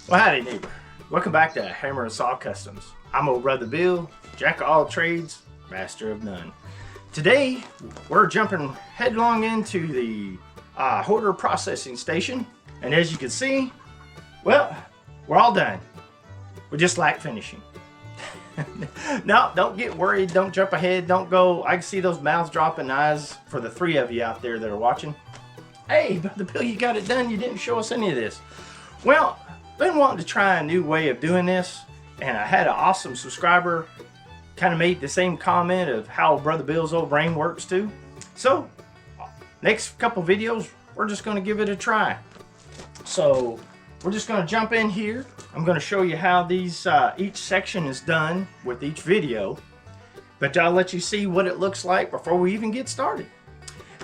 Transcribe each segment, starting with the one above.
Well, howdy neighbor. Welcome back to Hammer and Saw Customs. I'm old brother Bill, jack of all trades, master of none. Today, we're jumping headlong into the Hoarder processing station. And as you can see, well, we're all done. We just lack finishing. No, don't get worried. Don't jump ahead. Don't go. I can see those mouths dropping eyes for the three of you out there that are watching. Hey, brother Bill, you got it done. You didn't show us any of this. Well, been wanting to try a new way of doing this, and I had an awesome subscriber kind of made the same comment of how brother Bill's old brain works too. So next couple videos we're just going to give it a try. So we're just going to jump in here. I'm going to show you how these each section is done with each video, but I'll let you see what it looks like before we even get started,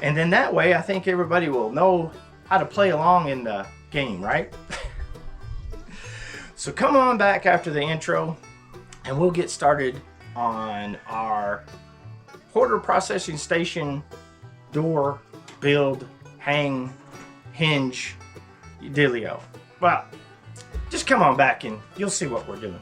and then that way I think everybody will know how to play along in the game, right? So come on back after the intro and we'll get started on our Hoarder processing station door build, hang, hinge dealio. Well, just come on back and you'll see what we're doing.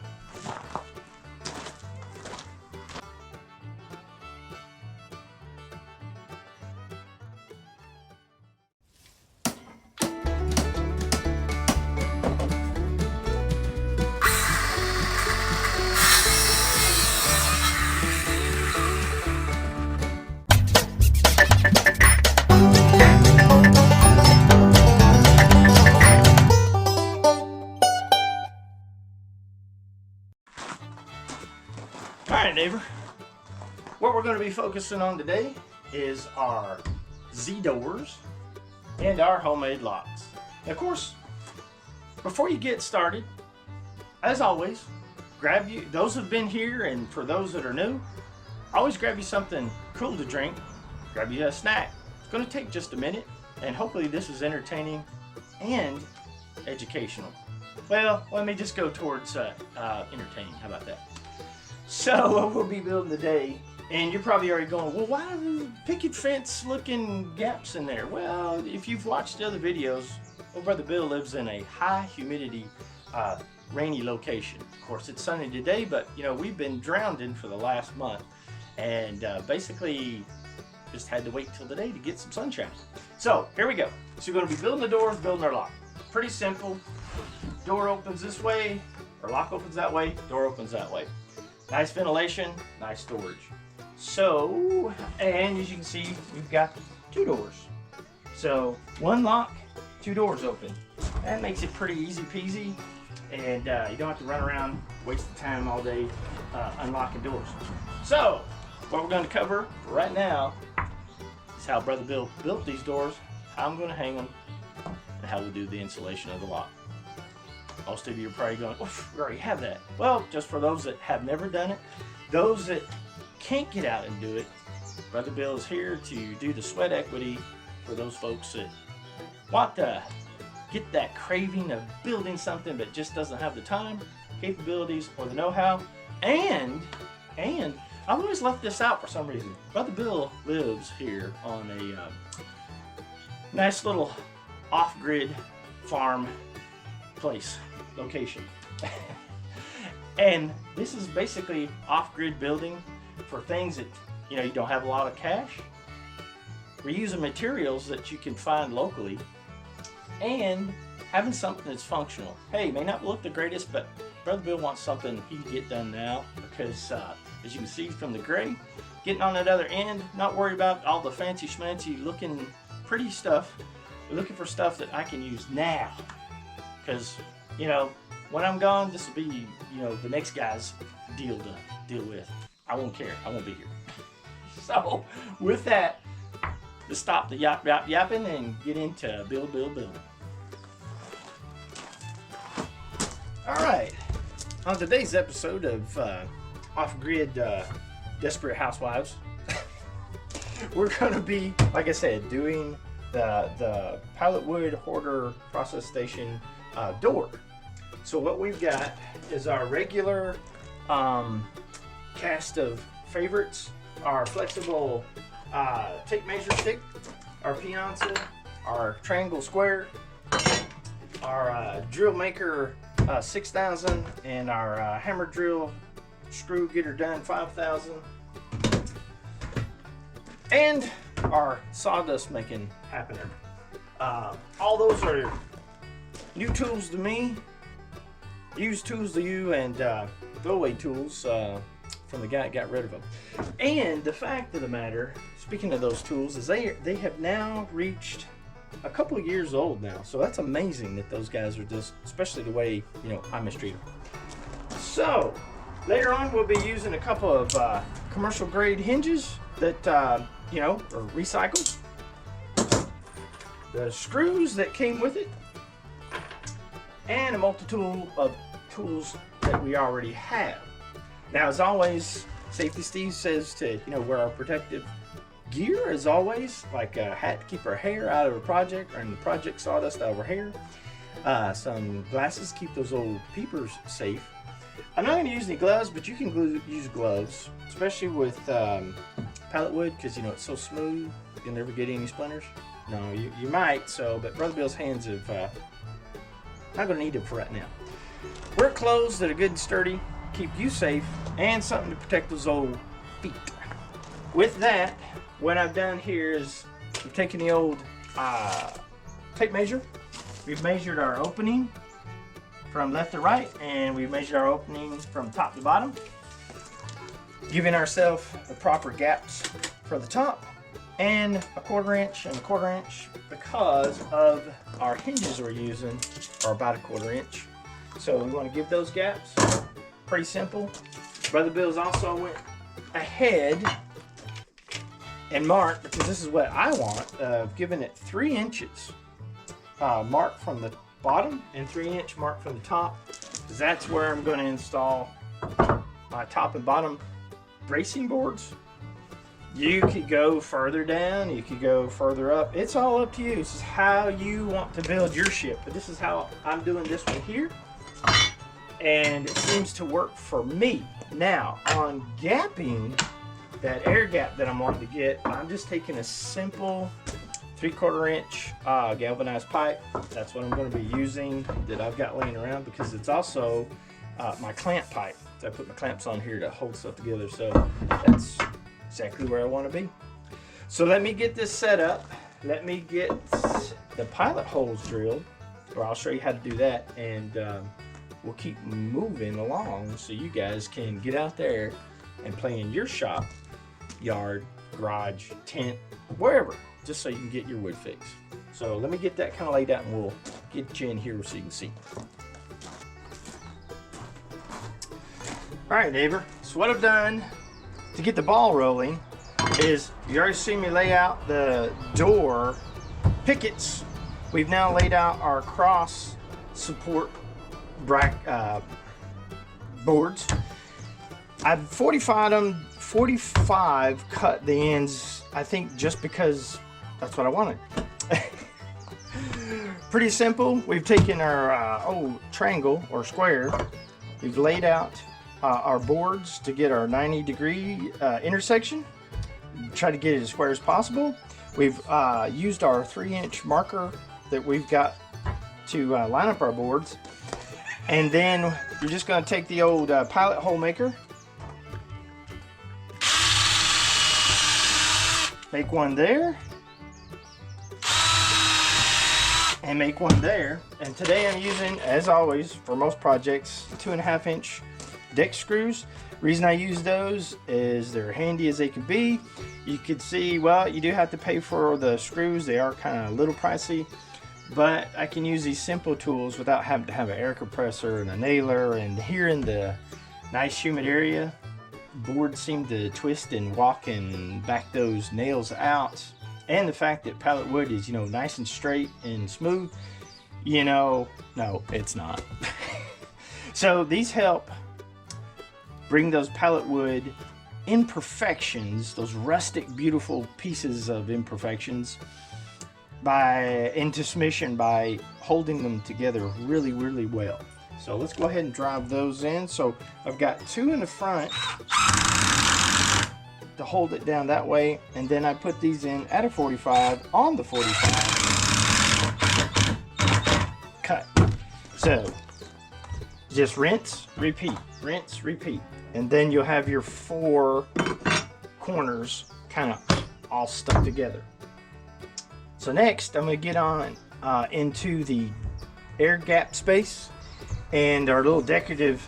Alright neighbor, what we're going to be focusing on today is our Z doors and our homemade locks. And of course, before you get started, as always, grab you, those who've been here and for those that are new, always grab you something cool to drink, grab you a snack. It's going to take just a minute, and hopefully this is entertaining and educational. Well, let me just go towards entertaining. How about that? So what we'll be building today, and you're probably already going, well, why are the picket fence looking gaps in there? Well, if you've watched the other videos, old brother Bill lives in a high humidity, rainy location. Of course, it's sunny today, but you know, we've been drowned in for the last month, and basically just had to wait till today to get some sunshine. So here we go. So we're going to be building the doors, building our lock. Pretty simple. Door opens this way, or lock opens that way, door opens that way. Nice ventilation, nice storage. So, and as you can see, we've got two doors. So one lock, two doors open. That makes it pretty easy peasy, and you don't have to run around wasting time all day unlocking doors. So what we're going to cover right now is how brother Bill built these doors, how I'm going to hang them, and how we'll do the installation of the lock. Most of you are probably going, oh, we already have that. Well, just for those that have never done it, those that can't get out and do it, brother Bill is here to do the sweat equity for those folks that want to get that craving of building something but just doesn't have the time, capabilities, or the know-how. And I've always left this out for some reason. Brother Bill lives here on a nice little off-grid farm place location. And this is basically off-grid building for things that, you know, you don't have a lot of cash. We're using materials that you can find locally and having something that's functional. Hey, it may not look the greatest, but brother Bill wants something he can get done now, because as you can see from the gray, getting on that other end, not worried about all the fancy schmancy looking pretty stuff. We're looking for stuff that I can use now, because you know, when I'm gone, this will be, you know, the next guy's deal to deal with. I won't care. I won't be here. So with that, let's stop the yapping and get into build. All right. On today's episode of Off-Grid Desperate Housewives, we're going to be, like I said, doing the pallet wood Hoarder process station door. So what we've got is our regular cast of favorites, our flexible tape measure stick, our pencil, our triangle square, our drill maker 6,000, and our hammer drill screw getter done 5,000, and our sawdust making happener. All those are new tools to me, used tools to you, and throwaway tools from the guy that got rid of them. And the fact of the matter, speaking of those tools, is they have now reached a couple of years old now. So that's amazing that those guys are just, especially the way, you know, I mistreat them. So later on we'll be using a couple of commercial grade hinges that you know, are recycled, the screws that came with it, and a multi-tool of tools that we already have. Now, as always, Safety Steve says to, you know, wear our protective gear as always, like a hat to keep our hair out of a project, or in the project sawdust out of our hair. Some glasses, keep those old peepers safe. I'm not going to use any gloves, but you can use gloves, especially with pallet wood, because, you know, it's so smooth, you'll never get any splinters. No, you might, so, but Brother Bill's hands have, not going to need them for right now. Work clothes that are good and sturdy, keep you safe, and something to protect those old feet. With that, what I've done here is we've taken the old tape measure. We've measured our opening from left to right, and we've measured our opening from top to bottom, giving ourselves the proper gaps for the top, and a 1/4 inch and a 1/4 inch, because of our hinges we're using are about a 1/4 inch. So we want to give those gaps. Pretty simple. Brother Bill's also went ahead and marked, because this is what I want, giving it 3 inches mark from the bottom and 3 inch mark from the top, because that's where I'm going to install my top and bottom bracing boards. You could go further down, you could go further up. It's all up to you. This is how you want to build your ship, but this is how I'm doing this one here, and it seems to work for me. Now, on gapping, that air gap that I'm wanting to get, I'm just taking a simple 3/4 inch galvanized pipe. That's what I'm going to be using, that I've got laying around, because it's also my clamp pipe. So I put my clamps on here to hold stuff together, so that's exactly where I want to be. So let me get this set up. Let me get the pilot holes drilled, or I'll show you how to do that, and we'll keep moving along so you guys can get out there and play in your shop, yard, garage, tent, wherever, just so you can get your wood fixed. So let me get that kind of laid out, and we'll get you in here so you can see. All right, neighbor, so what I've done to get the ball rolling is, you already seen me lay out the door pickets. We've now laid out our cross support boards. I've 45 cut the ends, I think, just because that's what I wanted. Pretty simple. We've taken our old triangle or square, we've laid out our boards to get our 90-degree intersection. Try to get it as square as possible. We've used our 3-inch marker that we've got to line up our boards, and then you're just going to take the old pilot hole maker, make one there, and make one there. And today I'm using, as always for most projects, 2.5 inch deck screws. Reason I use those is they're handy as they can be. You could see, well, you do have to pay for the screws. They are kind of a little pricey, but I can use these simple tools without having to have an air compressor and a nailer. And here in the nice humid area, boards seem to twist and walk and back those nails out. And the fact that pallet wood is, you know, nice and straight and smooth, you know, no, it's not. So these help bring those pallet wood imperfections, those rustic, beautiful pieces of imperfections, into submission by holding them together really, really well. So let's go ahead and drive those in. So I've got 2 in the front to hold it down that way, and then I put these in at a 45 on the 45 cut. So Just rinse, repeat, rinse, repeat. And then you'll have your 4 corners kind of all stuck together. So next, I'm going to get on into the air gap space and our little decorative,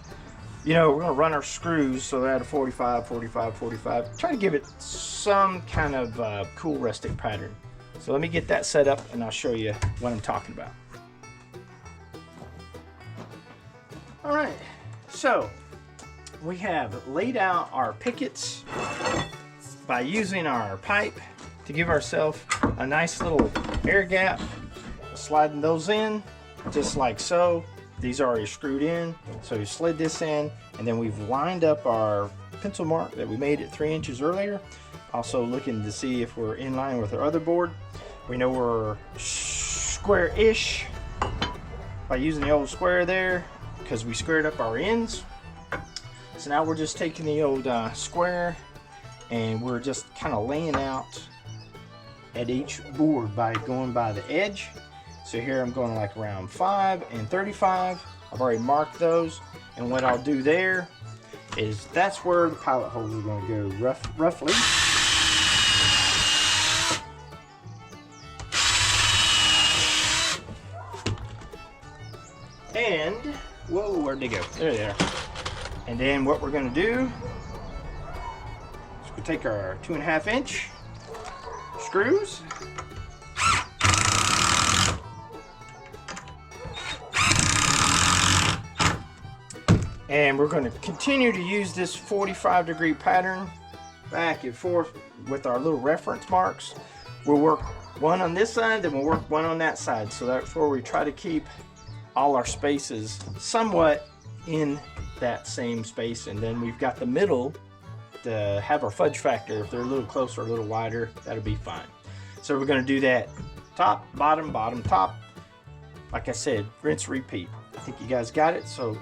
you know, we're going to run our screws so they're at a 45, 45, 45. Try to give it some kind of cool rustic pattern. So let me get that set up and I'll show you what I'm talking about. All right, so we have laid out our pickets by using our pipe to give ourselves a nice little air gap, sliding those in just like so. These are already screwed in, so you slid this in, and then we've lined up our pencil mark that we made at 3 inches earlier. Also looking to see if we're in line with our other board. We know we're square-ish by using the old square there, because we squared up our ends. So now we're just taking the old square and we're just kind of laying out at each board by going by the edge. So here I'm going like around 5 and 35. I've already marked those, and what I'll do there is that's where the pallet holes are going to go roughly. And whoa, where'd they go? There they are. And then what we're going to do is we'll take our 2.5 inch screws, and we're going to continue to use this 45-degree pattern back and forth with our little reference marks. We'll work one on this side, then we'll work one on that side. So that's where we try to keep all our spaces somewhat in that same space. And then we've got the middle to have our fudge factor. If they're a little closer, a little wider, that'll be fine. So we're going to do that top, bottom, bottom, top. Like I said, rinse, repeat. I think you guys got it. So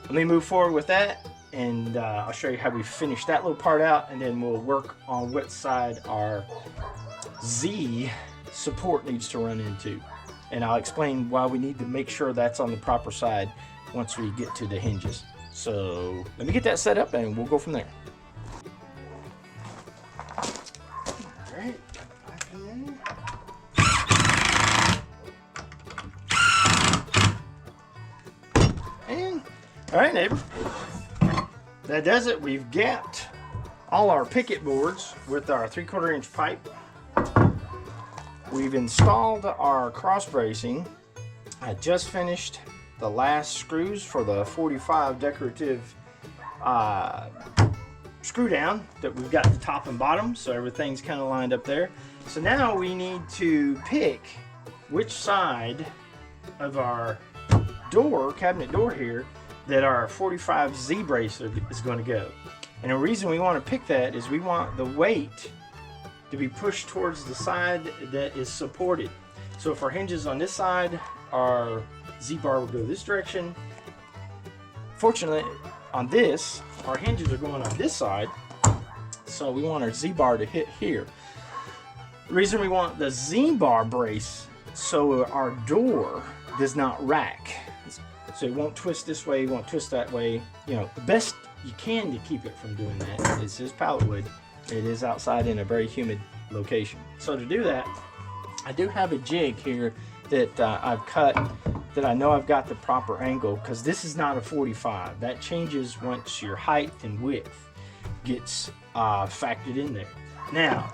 let me move forward with that, and I'll show you how we finish that little part out, and then we'll work on what side our Z support needs to run into. And I'll explain why we need to make sure that's on the proper side once we get to the hinges. So let me get that set up and we'll go from there. All right. And all right, neighbor. That does it. We've gapped all our picket boards with our 3/4 inch pipe. We've installed our cross bracing. I just finished the last screws for the 45 decorative screw down that we've got the top and bottom, so everything's kind of lined up there. So now we need to pick which side of our door, cabinet door here, that our 45 Z bracer is going to go. And the reason we want to pick that is we want the weight to be pushed towards the side that is supported. So if our hinges on this side, our Z-bar will go this direction. Fortunately, on this, our hinges are going on this side, so we want our Z-bar to hit here. The reason we want the Z-bar brace, so our door does not rack. So it won't twist this way, it won't twist that way. You know, the best you can to keep it from doing that is this pallet wood. It is outside in a very humid location. So to do that, I do have a jig here that I've cut that I know I've got the proper angle, because this is not a 45. That changes once your height and width gets factored in there. Now,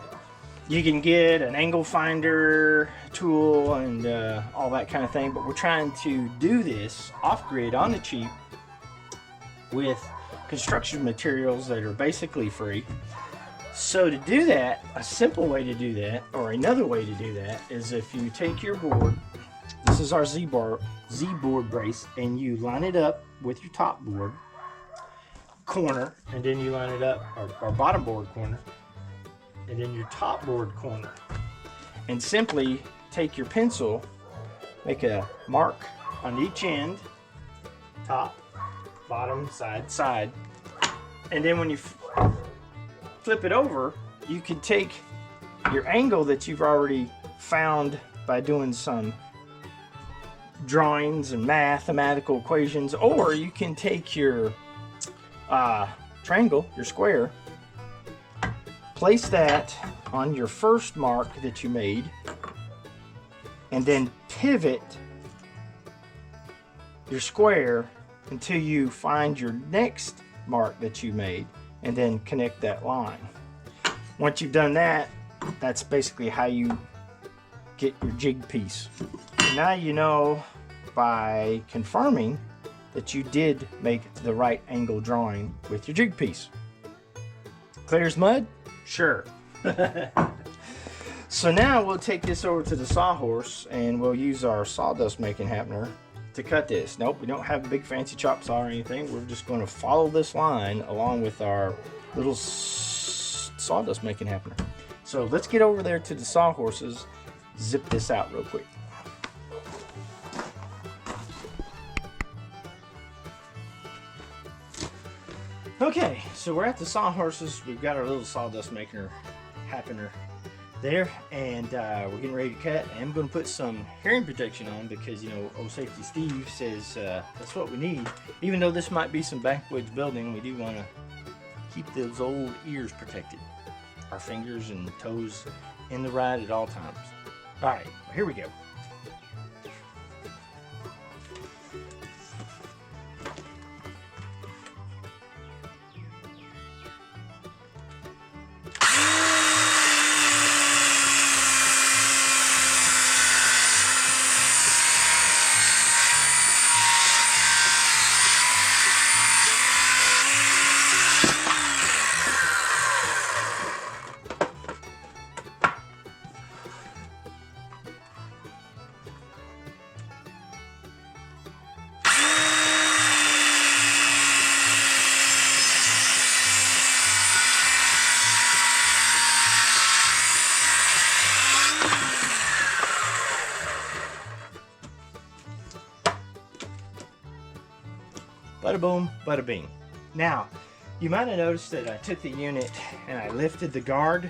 you can get an angle finder tool and all that kind of thing, but we're trying to do this off-grid on the cheap with construction materials that are basically free. So to do that, a simple way to do that, or another way to do that, is if you take your board, this is our Z-board brace, and you line it up with your top board corner, and then you line it up, our bottom board corner, and then your top board corner. And simply take your pencil, make a mark on each end, top, bottom, side, side, and then when you flip it over, you can take your angle that you've already found by doing some drawings and mathematical equations, or you can take your triangle, your square, place that on your first mark that you made, and then pivot your square until you find your next mark that you made, and then connect that line. Once you've done that, that's basically how you get your jig piece. And now you know by confirming that you did make the right angle drawing with your jig piece. Clear as mud? Sure. So now we'll take this over to the sawhorse and we'll use our sawdust making happener to cut this. Nope, we don't have a big fancy chop saw or anything. We're just going to follow this line along with our little sawdust making happener. So let's get over there to the sawhorses, zip this out real quick. Okay, so we're at the sawhorses. We've got our little sawdust maker happener there, and we're getting ready to cut. I'm going to put some hearing protection on because, you know, old Safety Steve says that's what we need. Even though this might be some backwoods building, we do want to keep those old ears protected. Our fingers and toes in the ride at all times. All right, well, here we go. Bada boom, bada bing. Now, you might have noticed that I took the unit and I lifted the guard,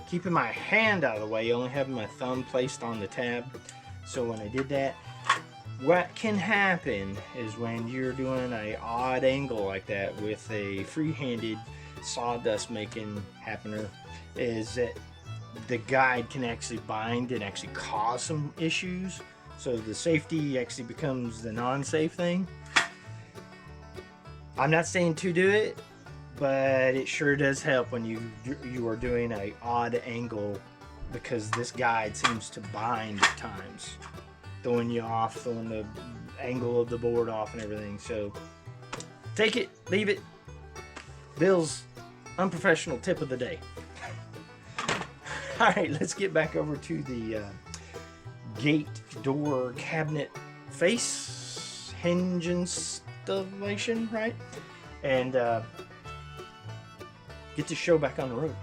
keeping my hand out of the way, only having my thumb placed on the tab. So when I did that, what can happen is when you're doing an odd angle like that with a free-handed sawdust making happener, is that the guide can actually bind and actually cause some issues. So the safety actually becomes the non-safe thing. I'm not saying to do it, but it sure does help when you are doing an odd angle, because this guide seems to bind at times, throwing you off, throwing the angle of the board off and everything. So take it, leave it. Bill's unprofessional tip of the day. All right, let's get back over to the gate door cabinet face hinge installation, right? And get the show back on the road.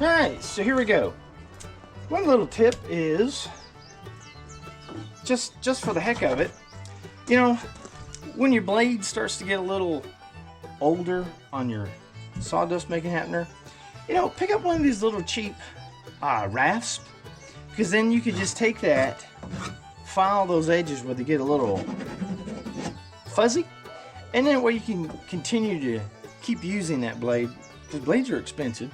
Alright, so here we go. One little tip is, just for the heck of it, you know, when your blade starts to get a little older on your sawdust making happener, you know, pick up one of these little cheap rasps, because then you could just take that, file those edges where they get a little fuzzy, and then where you can continue to keep using that blade, because blades are expensive,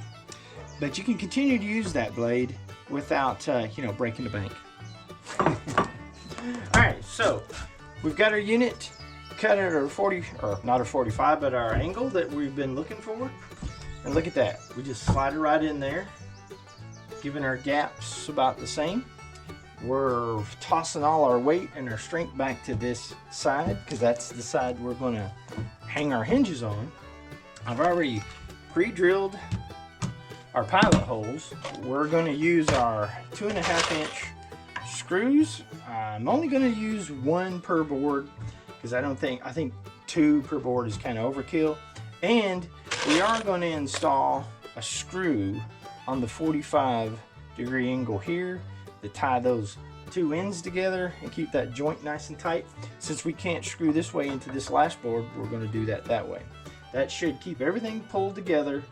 but you can continue to use that blade without you know, breaking the bank. Alright, so we've got our unit cut at our 40, or not our 45, but our angle that we've been looking for. And look at that, we just slide it right in there, giving our gaps about the same. We're tossing all our weight and our strength back to this side, because that's the side we're going to hang our hinges on. I've already pre-drilled our pilot holes. We're going to use our 2.5-inch screws. I'm only going to use one per board, because I think 2 per board is kind of overkill. And we are going to install a screw on the 45-degree angle here to tie those 2 ends together and keep that joint nice and tight. Since we can't screw this way into this last board, we're going to do that way. That should keep everything pulled together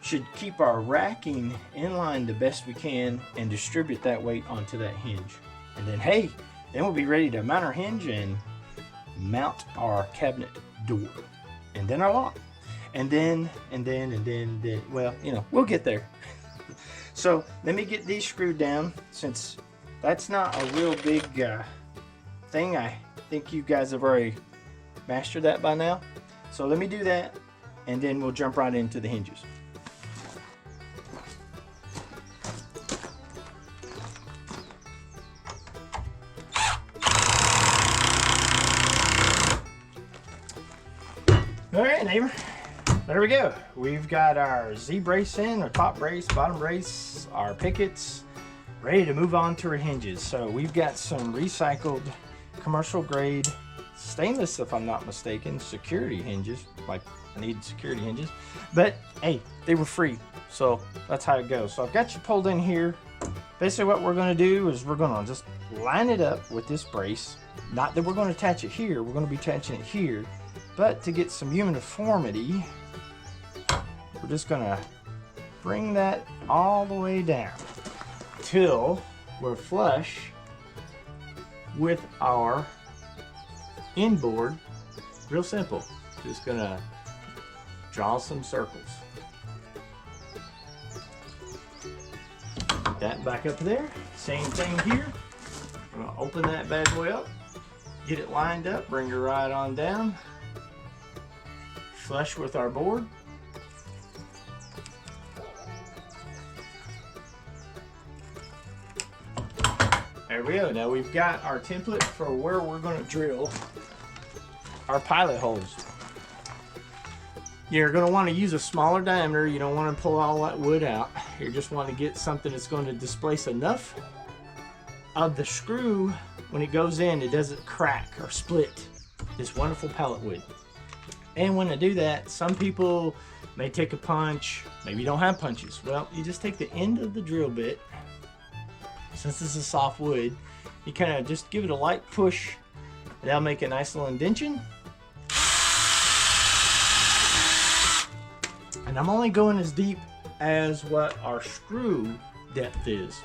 should keep our racking in line the best we can and distribute that weight onto that hinge. And then, hey, then we'll be ready to mount our hinge and mount our cabinet door. And then our lock. And then, well, you know, we'll get there. So let me get these screwed down, since that's not a real big thing. I think you guys have already mastered that by now. So let me do that, and then we'll jump right into the hinges. All right, neighbor, there we go. We've got our Z brace in, our top brace, bottom brace, our pickets, ready to move on to our hinges. So we've got some recycled commercial grade stainless, if I'm not mistaken, security hinges. Like, I need security hinges, but hey, they were free, so that's how it goes. So I've got you pulled in here. Basically what we're going to do is we're going to just line it up with this brace. Not that we're going to attach it here, we're going to be attaching it here, but to get some uniformity, we're just going to bring that all the way down till we're flush with our inboard. Real simple. Just going to draw some circles. Put that back up there. Same thing here. We're going to open that bad boy up, get it lined up, bring it right on down, flush with our board. There we go. Now we've got our template for where we're going to drill our pilot holes. You're going to want to use a smaller diameter. You don't want to pull all that wood out. You just want to get something that's going to displace enough of the screw when it goes in, it doesn't crack or split this wonderful pallet wood. And when I do that, some people may take a punch, maybe you don't have punches. Well, you just take the end of the drill bit. Since this is soft wood, you kind of just give it a light push. That'll make a nice little indentation. And I'm only going as deep as what our screw depth is.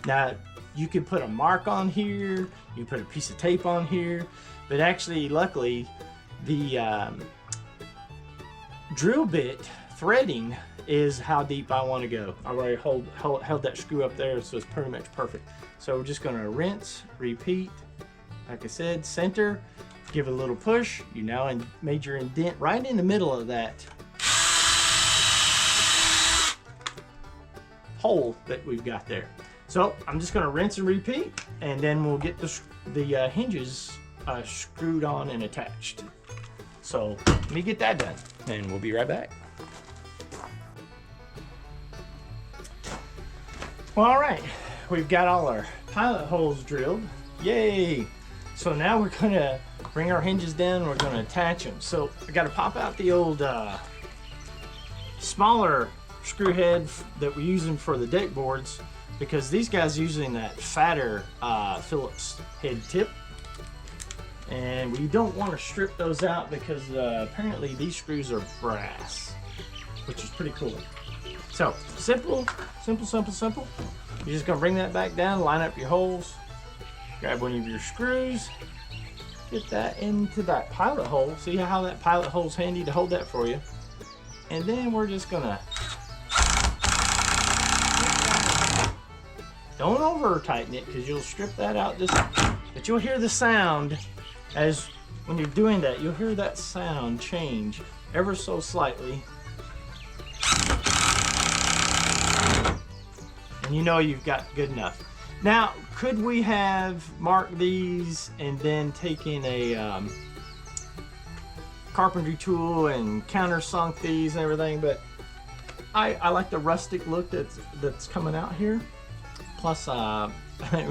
Now, you can put a mark on here, you can put a piece of tape on here, but actually, luckily, the drill bit threading is how deep I want to go. I already held that screw up there, so it's pretty much perfect. So we're just going to rinse, repeat. Like I said, center, give it a little push. You now made your indent right in the middle of that hole that we've got there. So I'm just going to rinse and repeat, and then we'll get the hinges screwed on and attached. So let me get that done, and we'll be right back. Well, all right, we've got all our pilot holes drilled. Yay! So now we're going to bring our hinges down, and we're going to attach them. So I got to pop out the old smaller screw head that we're using for the deck boards, because these guys are using that fatter Phillips head tip, and we don't want to strip those out because apparently these screws are brass, which is pretty cool. So simple. You're just gonna bring that back down, line up your holes, grab one of your screws, get that into that pilot hole. See how that pilot hole's handy to hold that for you, and then we're just gonna, don't over tighten it because you'll strip that out. But you'll hear the sound as when you're doing that. You'll hear that sound change ever so slightly, and you know you've got good enough. Now, could we have marked these and then taken a carpentry tool and countersunk these and everything? But I like the rustic look that's coming out here. Plus,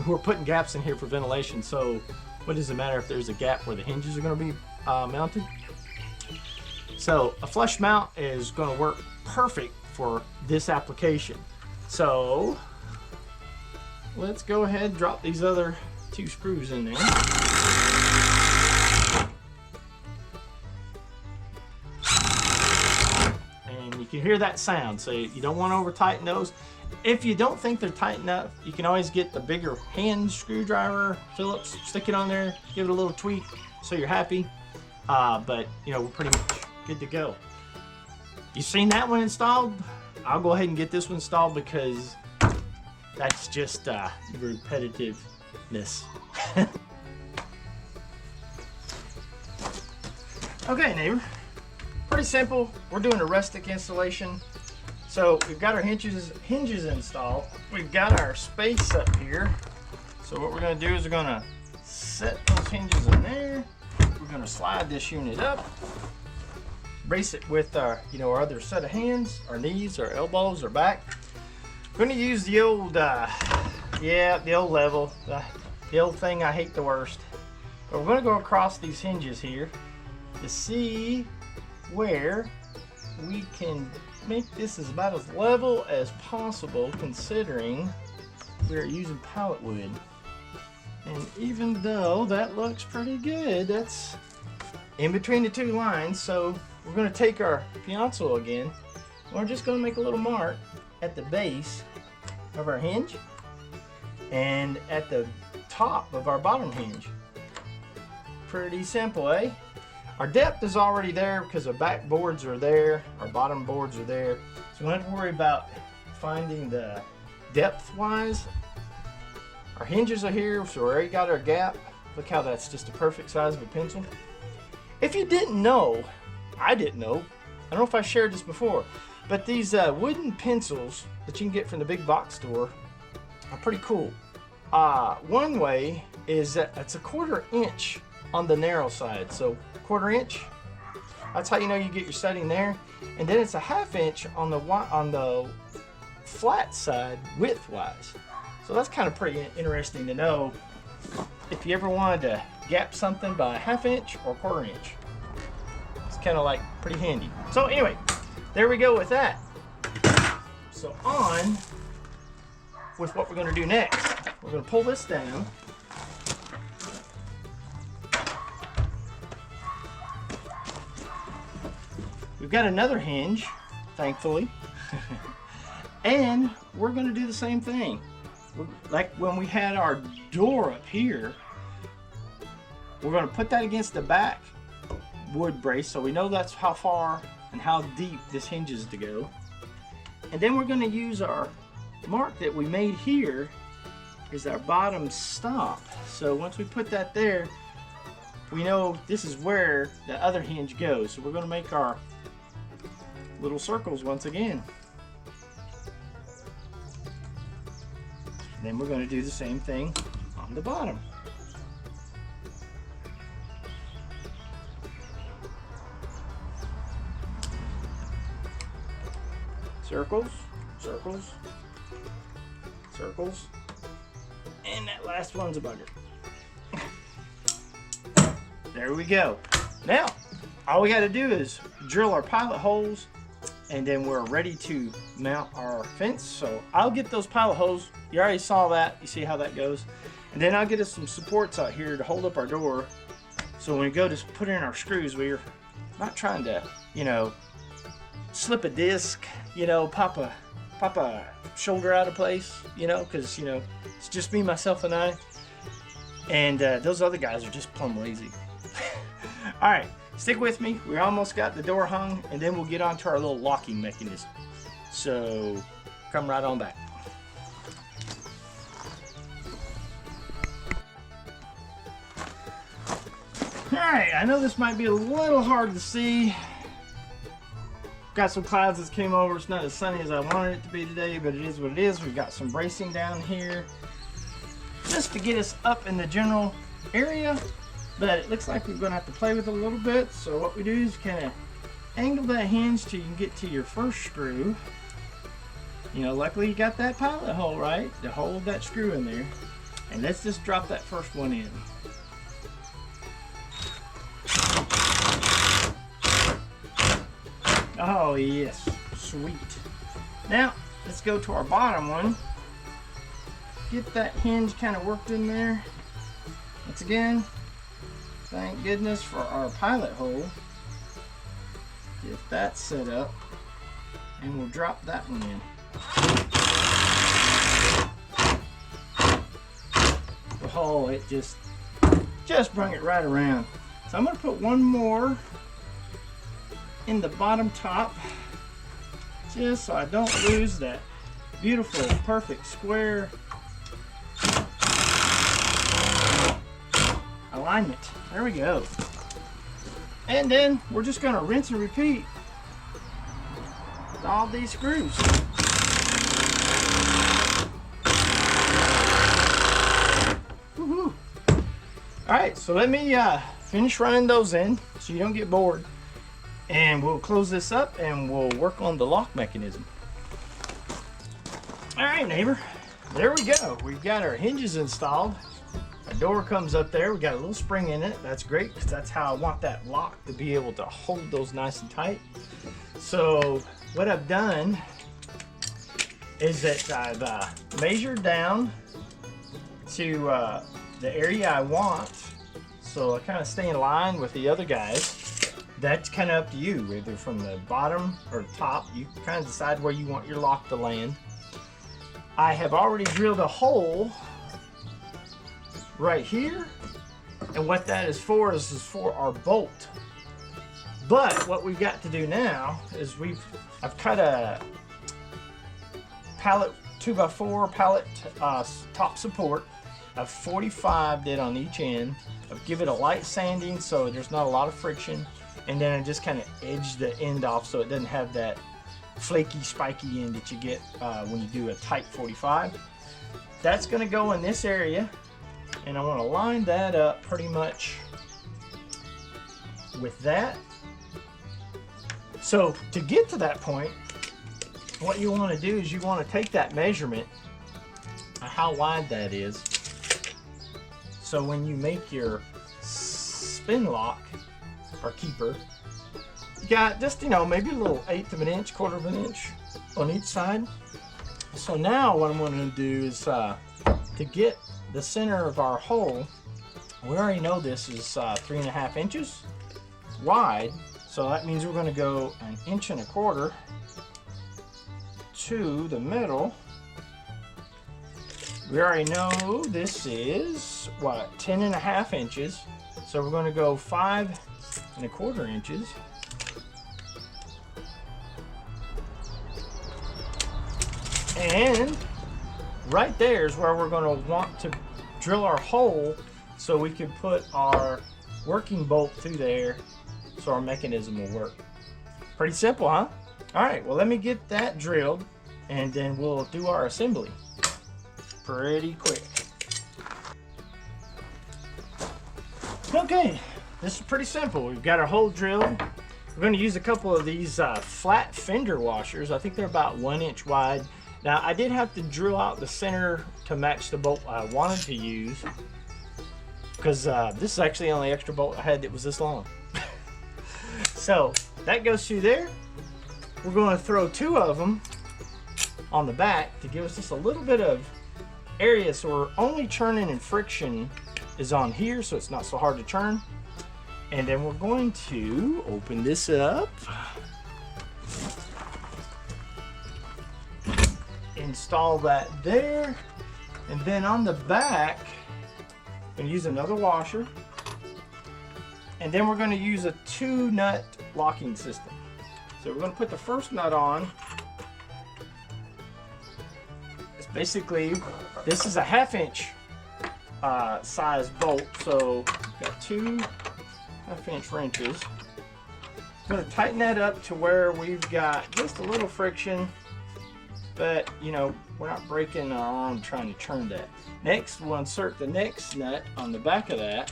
we're putting gaps in here for ventilation, so what does it matter if there's a gap where the hinges are going to be mounted? So a flush mount is going to work perfect for this application. So let's go ahead and drop these other two screws in there. And you can hear that sound. So you don't want to over tighten those. If you don't think they're tight enough, you can always get the bigger hand screwdriver, Phillips, stick it on there, give it a little tweak so you're happy. But you know, we're pretty much good to go. You've seen that one installed? I'll go ahead and get this one installed because that's just repetitiveness. Okay, neighbor. Pretty simple. We're doing a rustic installation. So we've got our hinges installed. We've got our space up here. So what we're going to do is we're going to set those hinges in there. We're going to slide this unit up. Brace it with our, our other set of hands, our knees, our elbows, our back. We're going to use the old, the old level, the old thing I hate the worst. But we're going to go across these hinges here to see where we can make this as about as level as possible, considering we're using pallet wood. And even though that looks pretty good, that's in between the two lines. So we're going to take our pencil again. We're just going to make a little mark at the base of our hinge and at the top of our bottom hinge. Pretty simple, eh? Our depth is already there because our back boards are there, our bottom boards are there. So we don't have to worry about finding the depth wise. Our hinges are here, so we already got our gap. Look how that's just a perfect size of a pencil. If you didn't know, I didn't know, I don't know if I shared this before, but these wooden pencils that you can get from the big box store are pretty cool. One way is that it's a 1/4 inch on the narrow side. So 1/4 inch, that's how you know you get your setting there. And then it's a 1/2 inch on the flat side width-wise. So that's kind of pretty interesting to know if you ever wanted to gap something by a 1/2 inch or 1/4 inch. It's kind of like pretty handy. So anyway, there we go with that. So on with what we're going to do next. We're going to pull this down. We've got another hinge, thankfully. And we're going to do the same thing. Like when we had our door up here, we're going to put that against the back wood brace so we know that's how far and how deep this hinge is to go. And then we're going to use our mark that we made here is our bottom stop. So once we put that there, we know this is where the other hinge goes. So we're going to make our little circles once again. And then we're going to do the same thing on the bottom. Circles, circles, circles, and that last one's a bugger. There we go. Now, all we got to do is drill our pilot holes, and then we're ready to mount our fence. So I'll get those pilot holes. You already saw that. You see how that goes. And then I'll get us some supports out here to hold up our door. So when we go to put in our screws, we're not trying to, slip a disc, pop a shoulder out of place, because, it's just me, myself, and I. And those other guys are just plumb lazy. All right, stick with me. We almost got the door hung, and then we'll get onto our little locking mechanism. So come right on back. All right, I know this might be a little hard to see. Got some clouds that came over. It's not as sunny as I wanted it to be today, but it is what it is. We've got some bracing down here just to get us up in the general area, but it looks like we're going to have to play with it a little bit. So what we do is kind of angle that hinge till you can get to your first screw. Luckily you got that pilot hole right to hold that screw in there. And let's just drop that first one in. Oh yes, sweet. Now let's go to our bottom one. Get that hinge kind of worked in there. Once again, thank goodness for our pilot hole. Get that set up. and we'll drop that one in. Oh, it just bring it right around. So I'm going to put one more in the bottom top, just so I don't lose that beautiful, perfect square alignment. There we go. And then we're just going to rinse and repeat with all these screws. Woohoo! All right, so let me finish running those in so you don't get bored. And we'll close this up and we'll work on the lock mechanism. All right, neighbor, there we go. We've got our hinges installed. Our door comes up there. We got a little spring in it. That's great because that's how I want that lock to be able to hold those nice and tight. So what I've done is that I've measured down to the area I want. So I kind of stay in line with the other guys. That's kind of up to you, either from the bottom or top. You kind of decide where you want your lock to land. I have already drilled a hole right here, and what that is for is for our bolt. But what we've got to do now is I've cut a pallet 2x4 pallet top support. I've 45'd it on each end. I've given it a light sanding so there's not a lot of friction. And then I just kind of edge the end off so it doesn't have that flaky, spiky end that you get when you do a tight 45. That's going to go in this area, and I want to line that up pretty much with that. So to get to that point, what you want to do is you want to take that measurement of how wide that is. So when you make your spin lock or keeper, you got just, maybe a little 1/8 of an inch, 1/4 of an inch on each side. So now what I'm going to do is to get the center of our hole, we already know this is 3.5 inches wide. So that means we're going to go 1.25 inches to the middle. We already know this is, 10.5 inches. So we're going to go 5.25 inches. And right there is where we're going to want to drill our hole so we can put our working bolt through there so our mechanism will work. Pretty simple, huh? All right, well, let me get that drilled and then we'll do our assembly pretty quick. Okay, this is pretty simple. We've got our hole drilled. We're going to use a couple of these flat fender washers. I think they're about 1 inch wide. Now, I did have to drill out the center to match the bolt I wanted to use, because this is actually the only extra bolt I had that was this long. So that goes through there. We're going to throw 2 of them on the back to give us just a little bit of area, so we're only churning and friction is on here, so it's not so hard to churn. And then we're going to open this up, install that there, and then on the back I'm going to use another washer, and then we're going to use a 2-nut locking system. So we're going to put the first nut on. It's basically, this is a 1/2 inch size bolt, so we've got 2 1/2 inch wrenches. I'm going to tighten that up to where we've got just a little friction, but we're not breaking our arm trying to turn that. Next, we'll insert the next nut on the back of that,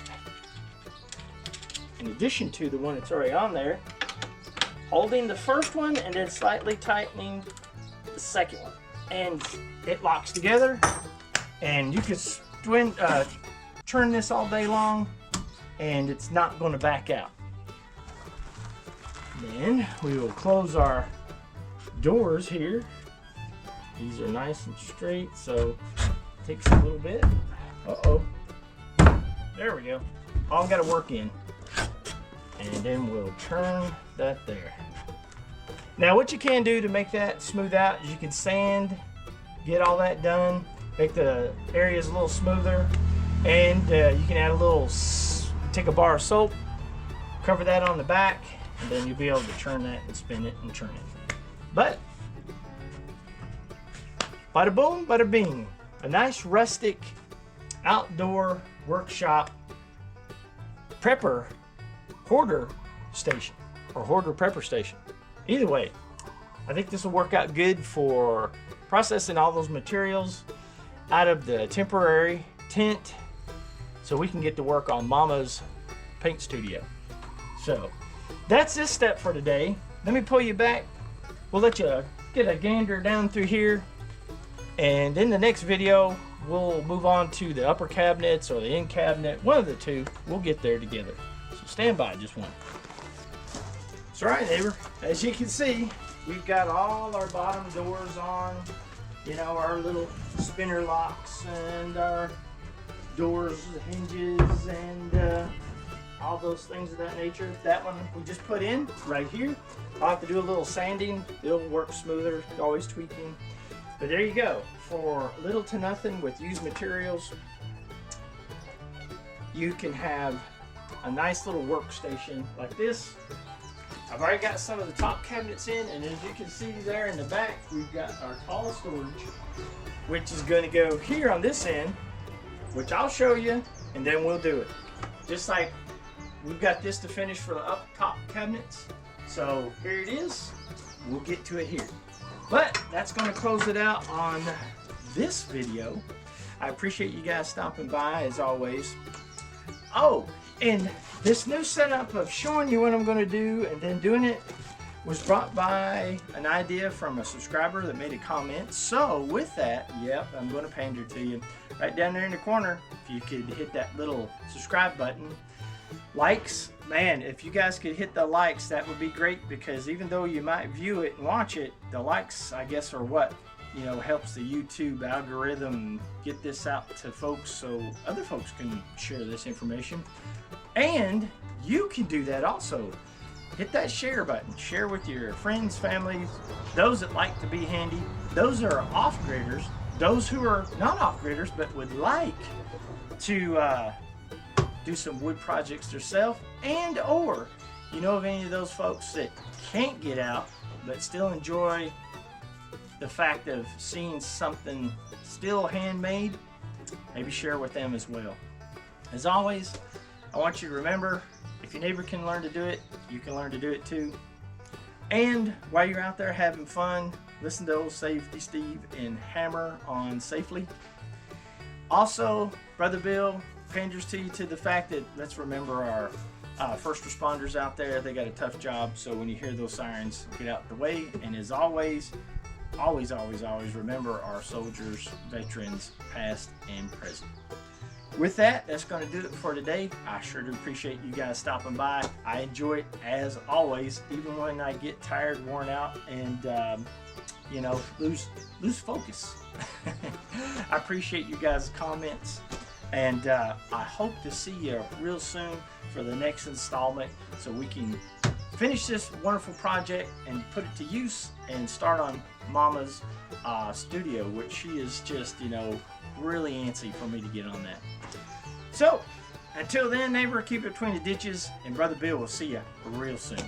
in addition to the one that's already on there, holding the first one and then slightly tightening the second one, and it locks together. And you can turn this all day long and it's not going to back out. Then we will close our doors here. These are nice and straight, so it takes a little bit. There we go. All got to work in. And then we'll turn that there. Now what you can do to make that smooth out is you can sand, get all that done, make the areas a little smoother, and you can add a little, take a bar of soap, cover that on the back, and then you'll be able to turn that and spin it and turn it. But bada boom, bada bing. A nice rustic outdoor workshop prepper hoarder station, or hoarder prepper station. Either way, I think this will work out good for processing all those materials out of the temporary tent so we can get to work on Mama's paint studio. So that's this step for today. Let me pull you back. We'll let you get a gander down through here, and in the next video we'll move on to the upper cabinets or the end cabinet, one of the two. We'll get there together, so stand by just one. That's right, neighbor. As you can see, we've got all our bottom doors on, you know, our little spinner locks and our doors, hinges, and all those things of that nature. That one we just put in right here. I'll have to do a little sanding. It'll work smoother, always tweaking. But there you go. For little to nothing with used materials, you can have a nice little workstation like this. I've already got some of the top cabinets in, and as you can see there in the back, we've got our tall storage, which is going to go here on this end, which I'll show you, and then we'll do it. Just like we've got this to finish for the up top cabinets. So here it is. We'll get to it here. But that's going to close it out on this video. I appreciate you guys stopping by as always. Oh, and this new setup of showing you what I'm going to do and then doing it was brought by an idea from a subscriber that made a comment. So with that, yep, I'm going to pander to you. Right down there in the corner, if you could hit that little subscribe button. Likes, man, if you guys could hit the likes, that would be great, because even though you might view it and watch it, the likes, I guess, are what, you know, helps the YouTube algorithm get this out to folks so other folks can share this information. And you can do that also. Hit that share button. Share with your friends, families, those that like to be handy, those that are off-gridders, those who are not off-gridders but would like to do some wood projects themselves, and or you know of any of those folks that can't get out but still enjoy the fact of seeing something still handmade, maybe share with them as well. As always, I want you to remember, if your neighbor can learn to do it, you can learn to do it too. And while you're out there having fun, listen to old Safety Steve and hammer on safely. Also, Brother Bill panders to you to the fact that let's remember our first responders out there. They got a tough job, so when you hear those sirens, get out the way. And as always, always remember our soldiers, veterans, past and present. With that, that's going to do it for today. I sure do appreciate you guys stopping by. I enjoy it as always, even when I get tired, worn out, and you know, lose focus. I appreciate you guys' comments. And I hope to see you real soon for the next installment, so we can finish this wonderful project and put it to use and start on Mama's studio, which she is just, you know, really antsy for me to get on that. So until then, neighbor, keep it between the ditches, and Brother Bill will see you real soon.